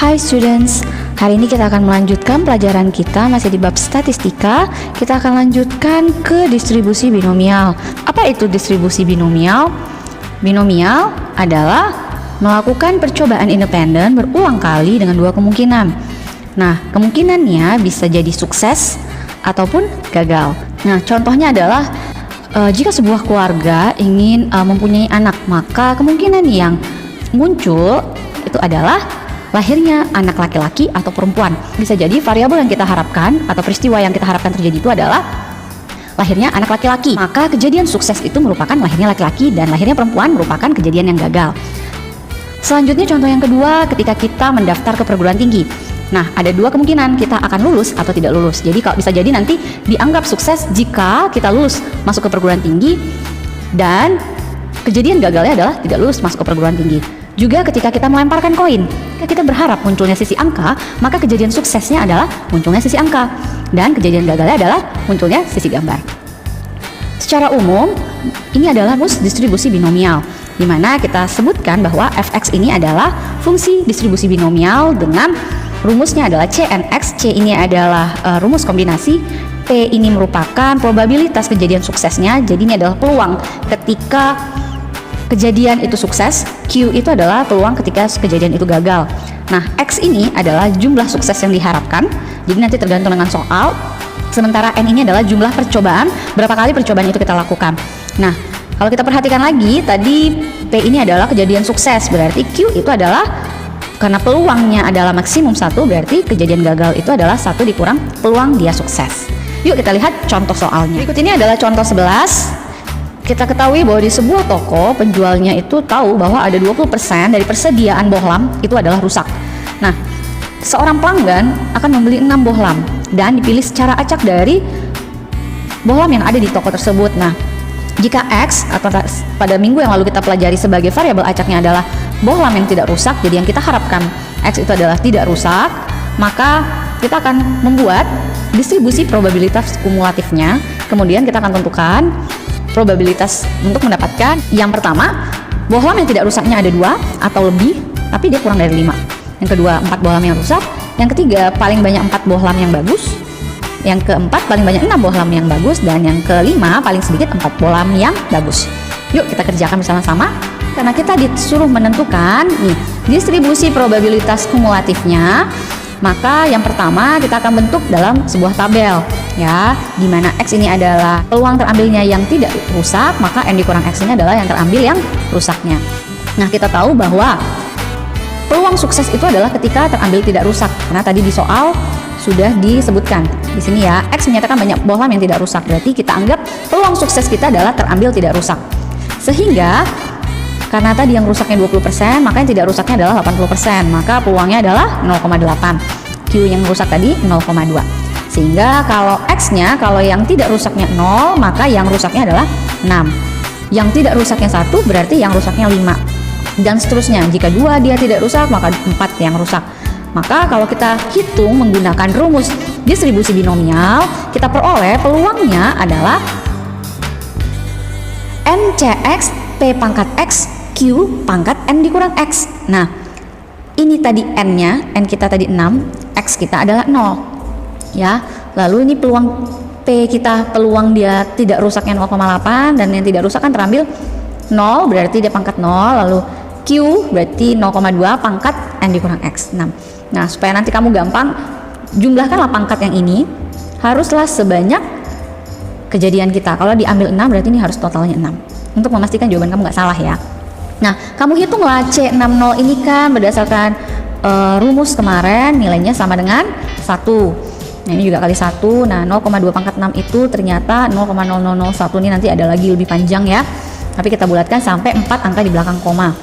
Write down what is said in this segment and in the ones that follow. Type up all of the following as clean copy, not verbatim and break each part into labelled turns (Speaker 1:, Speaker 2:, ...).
Speaker 1: Hai students, hari ini kita akan melanjutkan pelajaran kita masih di bab statistika. Kita akan lanjutkan ke distribusi binomial. Apa itu distribusi binomial? Binomial adalah melakukan percobaan independen berulang kali dengan dua kemungkinan. Nah, kemungkinannya bisa jadi sukses ataupun gagal. Nah, contohnya adalah jika sebuah keluarga ingin mempunyai anak, maka kemungkinan yang muncul itu adalah lahirnya anak laki-laki atau perempuan. Bisa jadi variabel yang kita harapkan atau peristiwa yang kita harapkan terjadi itu adalah lahirnya anak laki-laki. Maka kejadian sukses itu merupakan lahirnya laki-laki dan lahirnya perempuan merupakan kejadian yang gagal. Selanjutnya contoh yang kedua, ketika kita mendaftar ke perguruan tinggi. Nah, ada dua kemungkinan, kita akan lulus atau tidak lulus. Jadi kalau bisa jadi nanti dianggap sukses jika kita lulus masuk ke perguruan tinggi, dan kejadian gagalnya adalah tidak lulus masuk ke perguruan tinggi. Juga ketika kita melemparkan koin, kita berharap munculnya sisi angka, maka kejadian suksesnya adalah munculnya sisi angka, dan kejadian gagalnya adalah munculnya sisi gambar. Secara umum, ini adalah rumus distribusi binomial, di mana kita sebutkan bahwa fx ini adalah fungsi distribusi binomial dengan rumusnya adalah Cnx. C ini adalah rumus kombinasi, P ini merupakan probabilitas kejadian suksesnya, jadi ini adalah peluang ketika kejadian itu sukses, Q itu adalah peluang ketika kejadian itu gagal. Nah, X ini adalah jumlah sukses yang diharapkan, jadi nanti tergantung dengan soal. Sementara N ini adalah jumlah percobaan, berapa kali percobaan itu kita lakukan. Nah, kalau kita perhatikan lagi, tadi P ini adalah kejadian sukses, berarti Q itu adalah karena peluangnya adalah maksimum 1, berarti kejadian gagal itu adalah 1 dikurang peluang dia sukses. Yuk kita lihat contoh soalnya. Berikut ini adalah contoh 11. Kita ketahui bahwa di sebuah toko penjualnya itu tahu bahwa ada 20% dari persediaan bohlam itu adalah rusak. Nah, seorang pelanggan akan membeli 6 bohlam dan dipilih secara acak dari bohlam yang ada di toko tersebut. Nah, jika X atau pada minggu yang lalu kita pelajari sebagai variabel acaknya adalah bohlam yang tidak rusak, jadi yang kita harapkan X itu adalah tidak rusak, maka kita akan membuat distribusi probabilitas kumulatifnya. Kemudian kita akan tentukan probabilitas untuk mendapatkan yang pertama, bohlam yang tidak rusaknya ada 2 atau lebih, tapi dia kurang dari 5. Yang kedua, 4 bohlam yang rusak. Yang ketiga, paling banyak 4 bohlam yang bagus. Yang keempat, paling banyak 6 bohlam yang bagus. Dan yang kelima, paling sedikit 4 bohlam yang bagus. Yuk kita kerjakan bersama-sama. Karena kita disuruh menentukan nih distribusi probabilitas kumulatifnya, maka yang pertama kita akan bentuk dalam sebuah tabel, ya, di mana X ini adalah peluang terambilnya yang tidak rusak, maka N dikurang X ini adalah yang terambil yang rusaknya. Nah, kita tahu bahwa peluang sukses itu adalah ketika terambil tidak rusak, karena tadi di soal sudah disebutkan di sini ya, X menyatakan banyak bohlam yang tidak rusak, berarti kita anggap peluang sukses kita adalah terambil tidak rusak. Sehingga karena tadi yang rusaknya 20%, maka yang tidak rusaknya adalah 80%, maka peluangnya adalah 0,8. Q yang rusak tadi 0,2. Sehingga kalau X-nya, kalau yang tidak rusaknya 0, maka yang rusaknya adalah 6. Yang tidak rusaknya 1, berarti yang rusaknya 5. Dan seterusnya, jika 2 dia tidak rusak, maka 4 yang rusak. Maka kalau kita hitung menggunakan rumus distribusi binomial, kita peroleh peluangnya adalah NCX P pangkat X Q pangkat N dikurang X. Nah, ini tadi N-nya, N kita tadi 6, X kita adalah 0. Ya, lalu ini peluang P kita, peluang dia tidak rusaknya 0,8, dan yang tidak rusak kan terambil 0, berarti dia pangkat 0, lalu Q berarti 0,2 pangkat N dikurang X. Nah, supaya nanti kamu gampang, jumlahkanlah pangkat yang ini, haruslah sebanyak kejadian kita. Kalau diambil 6, berarti ini harus totalnya 6. Untuk memastikan jawaban kamu nggak salah ya. Nah, kamu hitunglah C60 ini kan berdasarkan rumus kemarin, nilainya sama dengan 1. Nah, ini juga kali 1. Nah, 0,2 pangkat 6 itu ternyata 0,0001. Ini nanti ada lagi lebih panjang ya. Tapi kita bulatkan sampai 4 angka di belakang koma.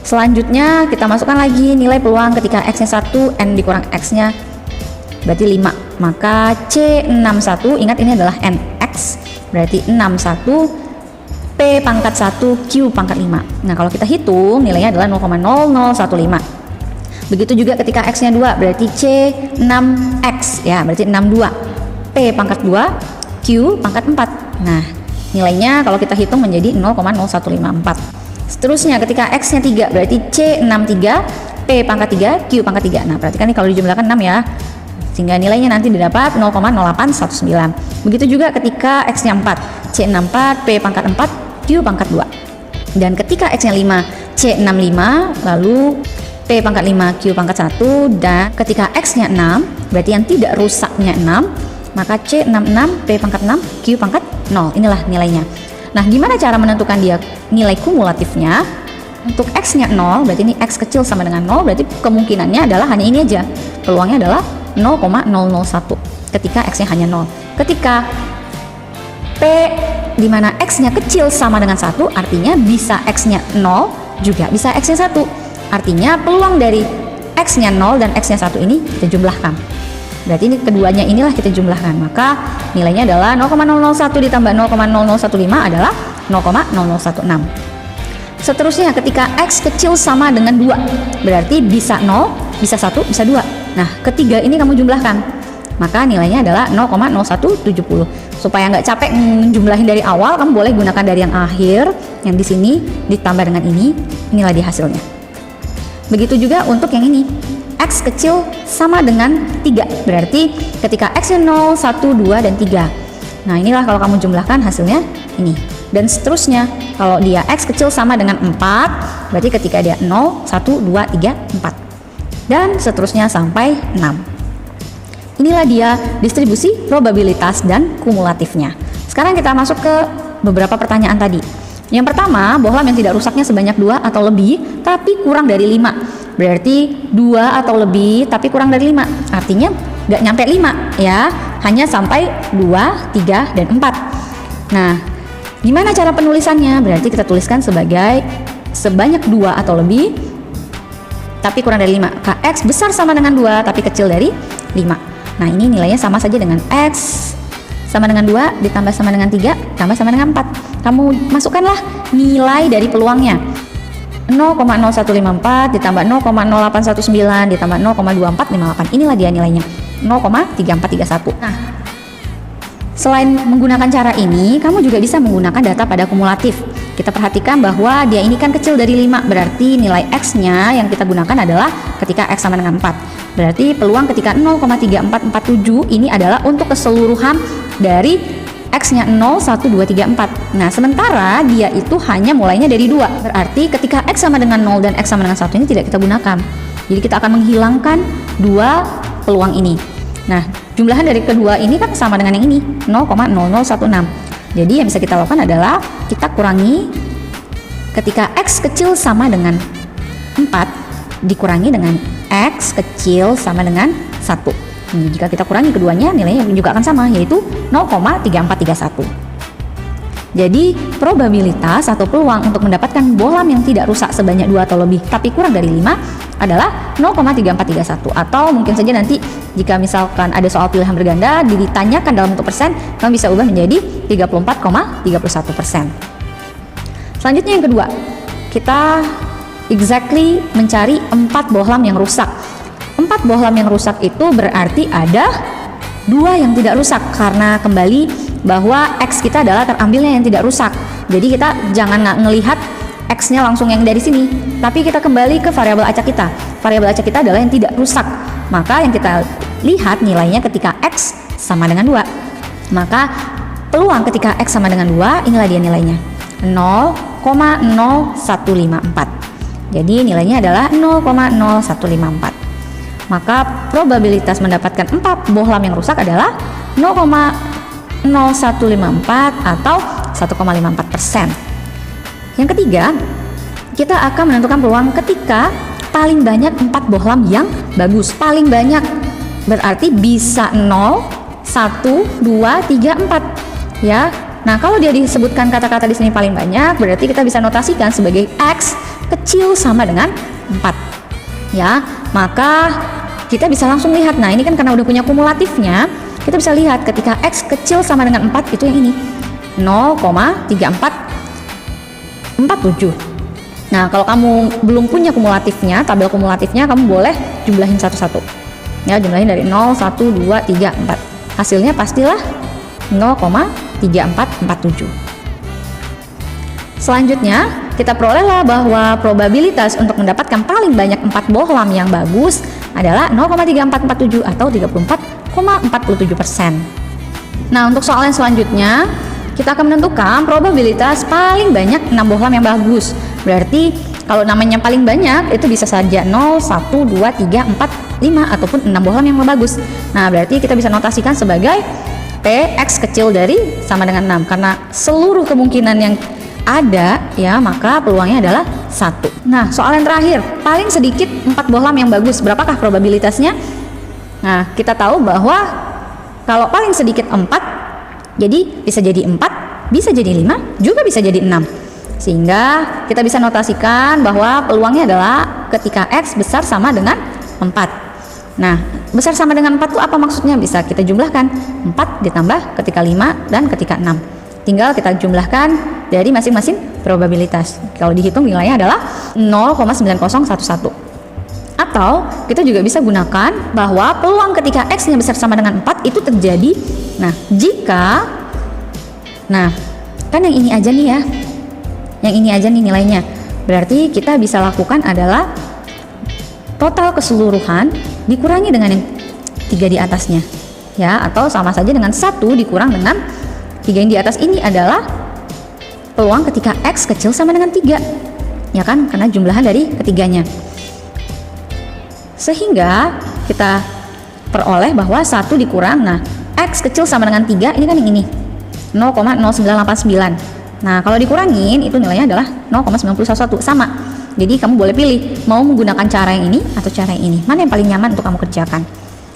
Speaker 1: Selanjutnya kita masukkan lagi nilai peluang ketika X-nya 1, N dikurang X-nya berarti 5. Maka C61, ingat ini adalah NX, berarti 61 P pangkat 1 Q pangkat 5. Nah, kalau kita hitung nilainya adalah 0,0015. Begitu juga ketika X nya 2, berarti C6X ya, berarti 62 P pangkat 2 Q pangkat 4. Nah, nilainya kalau kita hitung menjadi 0,0154. Seterusnya ketika X-nya 3 berarti C63, P pangkat 3, Q pangkat 3. Nah, perhatikan ini kalau dijumlahkan 6 ya. Sehingga nilainya nanti didapat 0,0819. Begitu juga ketika X-nya 4, C64, P pangkat 4, Q pangkat 2. Dan ketika X-nya 5, C65, lalu P pangkat 5, Q pangkat 1. Dan ketika X-nya 6, berarti yang tidak rusaknya 6, maka C66, P pangkat 6, Q pangkat 0. Inilah nilainya. Nah, gimana cara menentukan dia nilai kumulatifnya? Untuk X-nya 0, berarti ini X kecil sama dengan 0, berarti kemungkinannya adalah hanya ini aja. Peluangnya adalah 0,001 ketika X-nya hanya 0. Ketika P di mana X-nya kecil sama dengan 1, artinya bisa X-nya 0, juga bisa X-nya 1. Artinya peluang dari X-nya 0 dan X-nya 1 ini kita jumlahkan. Berarti ini keduanya inilah kita jumlahkan. Maka nilainya adalah 0,001 ditambah 0,0015 adalah 0,0016. Seterusnya ketika X kecil sama dengan 2, berarti bisa 0, bisa 1, bisa 2. Nah, ketiga ini kamu jumlahkan. Maka nilainya adalah 0,0170. Supaya nggak capek menjumlahin dari awal, kamu boleh gunakan dari yang akhir, yang di sini ditambah dengan ini. Inilah dia hasilnya. Begitu juga untuk yang ini. X kecil sama dengan 3, berarti ketika X-nya 0, 1, 2, dan 3. Nah, inilah kalau kamu jumlahkan hasilnya ini. Dan seterusnya, kalau dia X kecil sama dengan 4, berarti ketika dia 0, 1, 2, 3, 4. Dan seterusnya sampai 6. Inilah dia distribusi probabilitas dan kumulatifnya. Sekarang kita masuk ke beberapa pertanyaan tadi. Yang pertama, bohlam yang tidak rusaknya sebanyak 2 atau lebih, tapi kurang dari 5. Berarti 2 atau lebih tapi kurang dari 5. Artinya nggak nyampe 5 ya, hanya sampai 2, 3, dan 4. Nah, gimana cara penulisannya? Berarti kita tuliskan sebagai sebanyak 2 atau lebih tapi kurang dari 5. X besar sama dengan 2 tapi kecil dari 5. Nah, ini nilainya sama saja dengan X sama dengan 2 ditambah sama dengan 3 tambah sama dengan 4. Kamu masukkanlah nilai dari peluangnya. 0,0154 ditambah 0,0819 ditambah 0,2458. Inilah dia nilainya, 0,3431. Nah, selain menggunakan cara ini, kamu juga bisa menggunakan data pada kumulatif. Kita perhatikan bahwa dia ini kan kecil dari 5, berarti nilai X-nya yang kita gunakan adalah ketika X sama dengan 4. Berarti peluang ketika 0,3447 ini adalah untuk keseluruhan dari X-nya 0, 1, 2, 3, 4. Nah, sementara dia itu hanya mulainya dari 2. Berarti ketika X sama dengan 0 dan X sama dengan 1 ini tidak kita gunakan. Jadi kita akan menghilangkan 2 peluang ini. Nah, jumlahan dari kedua ini kan sama dengan yang ini, 0,0016. Jadi yang bisa kita lakukan adalah kita kurangi ketika X kecil sama dengan 4 dikurangi dengan X kecil sama dengan 1. Jika kita kurangi keduanya, nilainya juga akan sama, yaitu 0,3431. Jadi probabilitas atau peluang untuk mendapatkan bohlam yang tidak rusak sebanyak 2 atau lebih tapi kurang dari 5 adalah 0,3431. Atau mungkin saja nanti jika misalkan ada soal pilihan berganda ditanyakan dalam bentuk persen, kamu bisa ubah menjadi 34,31%. Selanjutnya yang kedua, kita exactly mencari 4 bohlam yang rusak. 4 bohlam yang rusak itu berarti ada 2 yang tidak rusak, karena kembali bahwa X kita adalah terambilnya yang tidak rusak. Jadi kita jangan ngelihat X-nya langsung yang dari sini, tapi kita kembali ke variabel acak kita. Variabel acak kita adalah yang tidak rusak. Maka yang kita lihat nilainya ketika X sama dengan 2. Maka peluang ketika X sama dengan 2, inilah dia nilainya, 0,0154. Jadi nilainya adalah 0,0154. Maka probabilitas mendapatkan 4 bohlam yang rusak adalah 0,0154 atau 1,54%. Yang ketiga, kita akan menentukan peluang ketika paling banyak 4 bohlam yang bagus. Paling banyak berarti bisa 0, 1, 2, 3, 4 ya. Nah, kalau dia disebutkan kata-kata di sini paling banyak, berarti kita bisa notasikan sebagai X kecil sama dengan 4 ya. Maka kita bisa langsung lihat, nah ini kan karena udah punya kumulatifnya, kita bisa lihat ketika X kecil sama dengan 4 itu yang ini, 0,3447. Nah, kalau kamu belum punya kumulatifnya, tabel kumulatifnya, kamu boleh jumlahin satu-satu ya, jumlahin dari 0, 1, 2, 3, 4. Hasilnya pastilah 0,3447. Selanjutnya kita perolehlah bahwa probabilitas untuk mendapatkan paling banyak 4 bohlam yang bagus adalah 0,3447 atau 34,47%. Nah, untuk soal yang selanjutnya, kita akan menentukan probabilitas paling banyak 6 bohlam yang bagus. Berarti kalau namanya paling banyak itu bisa saja 0, 1, 2, 3, 4, 5 ataupun 6 bohlam yang bagus. Nah, berarti kita bisa notasikan sebagai P X kecil dari sama dengan 6 karena seluruh kemungkinan yang ada ya, maka peluangnya adalah 1. Nah, soal yang terakhir, paling sedikit 4 bohlam yang bagus, berapakah probabilitasnya? Nah, kita tahu bahwa kalau paling sedikit 4, jadi bisa jadi 4, bisa jadi 5, juga bisa jadi 6. Sehingga kita bisa notasikan bahwa peluangnya adalah ketika X besar sama dengan 4. Nah, besar sama dengan 4 itu apa maksudnya? Bisa kita jumlahkan 4 ditambah ketika 5 dan ketika 6. Tinggal kita jumlahkan dari masing-masing probabilitas. Kalau dihitung nilainya adalah 0,9011. Atau kita juga bisa gunakan bahwa peluang ketika X-nya besar sama dengan 4 itu terjadi. Nah, jika kan yang ini aja nih ya. Yang ini aja nih nilainya. Berarti kita bisa lakukan adalah total keseluruhan dikurangi dengan yang 3 di atasnya ya, atau sama saja dengan 1 dikurang dengan 3 yang di atas. Ini adalah peluang ketika X kecil sama dengan 3 ya kan, karena jumlahan dari ketiganya. Sehingga kita peroleh bahwa 1 dikurang, nah X kecil sama dengan 3, ini kan yang ini 0,0989. Nah, kalau dikurangin itu nilainya adalah 0,911, sama. Jadi kamu boleh pilih mau menggunakan cara yang ini atau cara yang ini, mana yang paling nyaman untuk kamu kerjakan.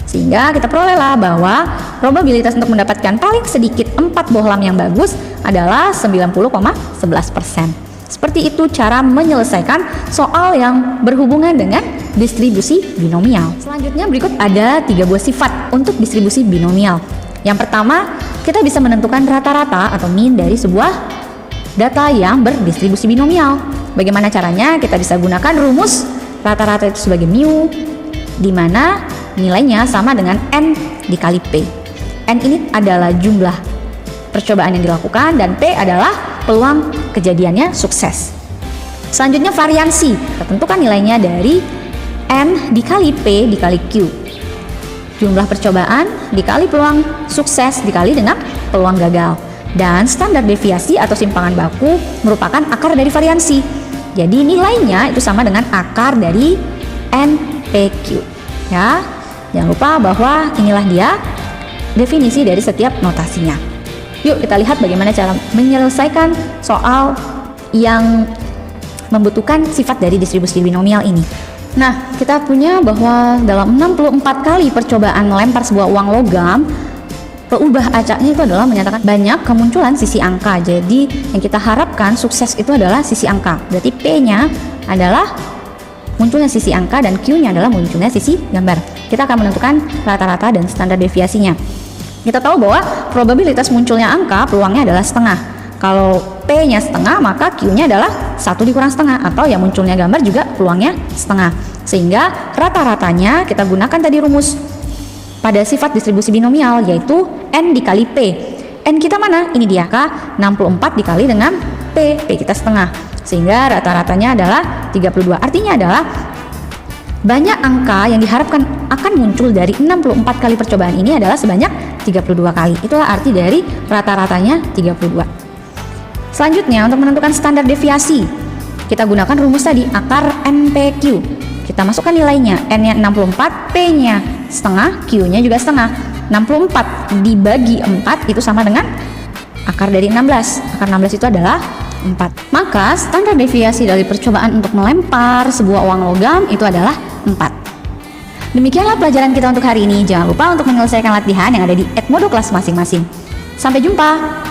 Speaker 1: Sehingga kita perolehlah bahwa probabilitas untuk mendapatkan paling sedikit 4 bohlam yang bagus adalah 90,11%. Seperti itu cara menyelesaikan soal yang berhubungan dengan distribusi binomial. Selanjutnya berikut ada 3 buah sifat untuk distribusi binomial. Yang pertama, kita bisa menentukan rata-rata atau mean dari sebuah data yang berdistribusi binomial. Bagaimana caranya? Kita bisa gunakan rumus rata-rata itu sebagai mu, di mana nilainya sama dengan N dikali P. N ini adalah jumlah percobaan yang dilakukan dan P adalah peluang kejadiannya sukses. Selanjutnya variansi, kita tentukan nilainya dari N dikali P dikali Q. Jumlah percobaan dikali peluang sukses dikali dengan peluang gagal. Dan standar deviasi atau simpangan baku merupakan akar dari variansi. Jadi nilainya itu sama dengan akar dari NPQ. Ya, jangan lupa bahwa inilah dia definisi dari setiap notasinya. Yuk kita lihat bagaimana cara menyelesaikan soal yang membutuhkan sifat dari distribusi binomial ini. Nah, kita punya bahwa dalam 64 kali percobaan melempar sebuah uang logam, peubah acaknya itu adalah menyatakan banyak kemunculan sisi angka. Jadi yang kita harapkan sukses itu adalah sisi angka. Berarti P-nya adalah munculnya sisi angka dan Q-nya adalah munculnya sisi gambar. Kita akan menentukan rata-rata dan standar deviasinya. Kita tahu bahwa probabilitas munculnya angka peluangnya adalah setengah. Kalau P-nya setengah, maka Q-nya adalah 1 dikurang setengah, atau yang munculnya gambar juga peluangnya setengah. Sehingga rata-ratanya kita gunakan tadi rumus pada sifat distribusi binomial, yaitu N dikali P. N kita mana? Ini dia, K 64 dikali dengan P. P kita setengah. Sehingga rata-ratanya adalah 32. Artinya adalah banyak angka yang diharapkan akan muncul dari 64 kali percobaan ini adalah sebanyak 32 kali. Itulah arti dari rata-ratanya 32. Selanjutnya, untuk menentukan standar deviasi, kita gunakan rumus tadi, akar NPQ. Kita masukkan nilainya, N-nya 64, P-nya setengah, Q-nya juga setengah. 64 dibagi 4 itu sama dengan akar dari 16. Akar 16 itu adalah 4. Maka standar deviasi dari percobaan untuk melempar sebuah uang logam itu adalah 4. Demikianlah pelajaran kita untuk hari ini. Jangan lupa untuk menyelesaikan latihan yang ada di Edmodo kelas masing-masing. Sampai jumpa.